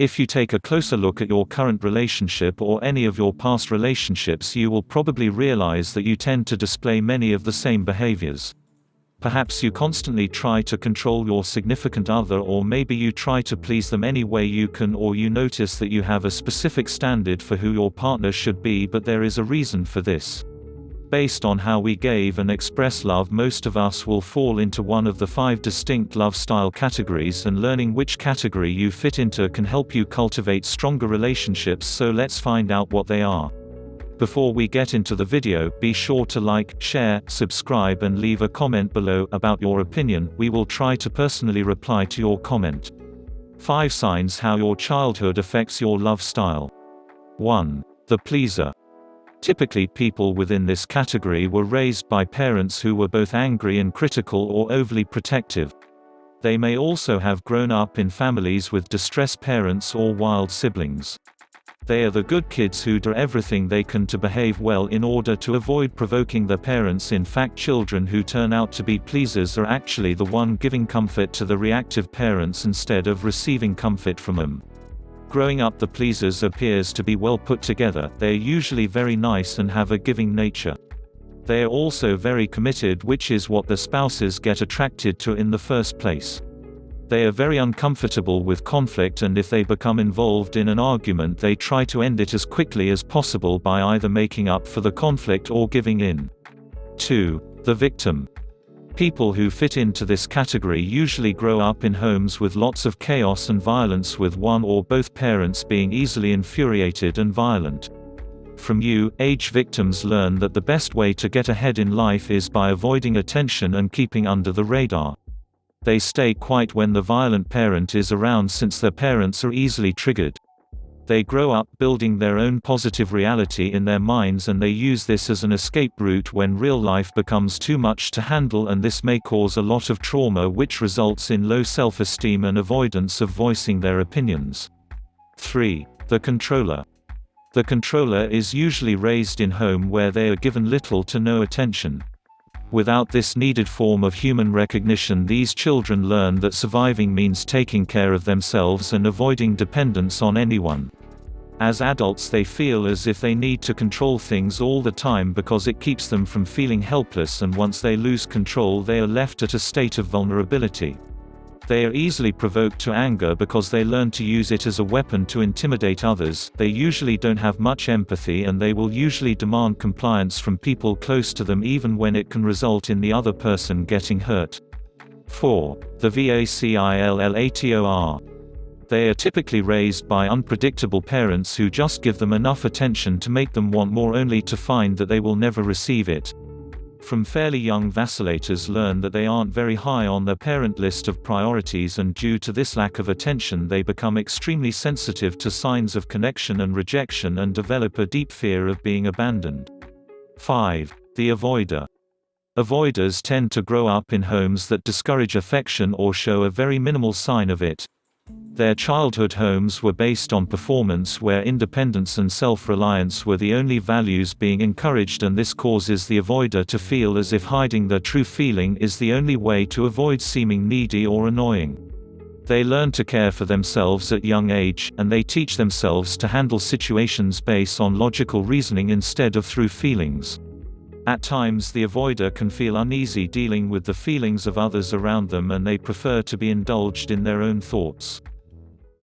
If you take a closer look at your current relationship or any of your past relationships, you will probably realize that you tend to display many of the same behaviors. Perhaps you constantly try to control your significant other, or maybe you try to please them any way you can, or you notice that you have a specific standard for who your partner should be, but there is a reason for this. Based on how we gave and express love, most of us will fall into one of the 5 distinct love style categories, and learning which category you fit into can help you cultivate stronger relationships. So let's find out what they are. Before we get into the video, be sure to like, share, subscribe and leave a comment below about your opinion. We will try to personally reply to your comment. 5 signs how your childhood affects your love style. 1. The pleaser. Typically, people within this category were raised by parents who were both angry and critical or overly protective. They may also have grown up in families with distressed parents or wild siblings. They are the good kids who do everything they can to behave well in order to avoid provoking their parents. In fact, children who turn out to be pleasers are actually the one giving comfort to the reactive parents instead of receiving comfort from them. Growing up, the pleasers appears to be well put together. They are usually very nice and have a giving nature. They are also very committed, which is what the spouses get attracted to in the first place. They are very uncomfortable with conflict, and if they become involved in an argument, they try to end it as quickly as possible by either making up for the conflict or giving in. 2. The victim. People who fit into this category usually grow up in homes with lots of chaos and violence, with one or both parents being easily infuriated and violent. From age victims learn that the best way to get ahead in life is by avoiding attention and keeping under the radar. They stay quiet when the violent parent is around, since their parents are easily triggered. They grow up building their own positive reality in their minds, and they use this as an escape route when real life becomes too much to handle, and this may cause a lot of trauma, which results in low self-esteem and avoidance of voicing their opinions. 3. The controller. The controller is usually raised in home where they are given little to no attention. Without this needed form of human recognition, these children learn that surviving means taking care of themselves and avoiding dependence on anyone. As adults, they feel as if they need to control things all the time because it keeps them from feeling helpless, and once they lose control, they are left at a state of vulnerability. They are easily provoked to anger because they learn to use it as a weapon to intimidate others. They usually don't have much empathy, and they will usually demand compliance from people close to them, even when it can result in the other person getting hurt. 4. The vacillator. They are typically raised by unpredictable parents who just give them enough attention to make them want more, only to find that they will never receive it. From fairly young, vacillators learn that they aren't very high on their parent list of priorities, and due to this lack of attention, they become extremely sensitive to signs of connection and rejection and develop a deep fear of being abandoned. 5. The avoider. Avoiders tend to grow up in homes that discourage affection or show a very minimal sign of it. Their childhood homes were based on performance, where independence and self-reliance were the only values being encouraged, and this causes the avoider to feel as if hiding their true feeling is the only way to avoid seeming needy or annoying. They learn to care for themselves at young age, and they teach themselves to handle situations based on logical reasoning instead of through feelings. At times, the avoider can feel uneasy dealing with the feelings of others around them, and they prefer to be indulged in their own thoughts.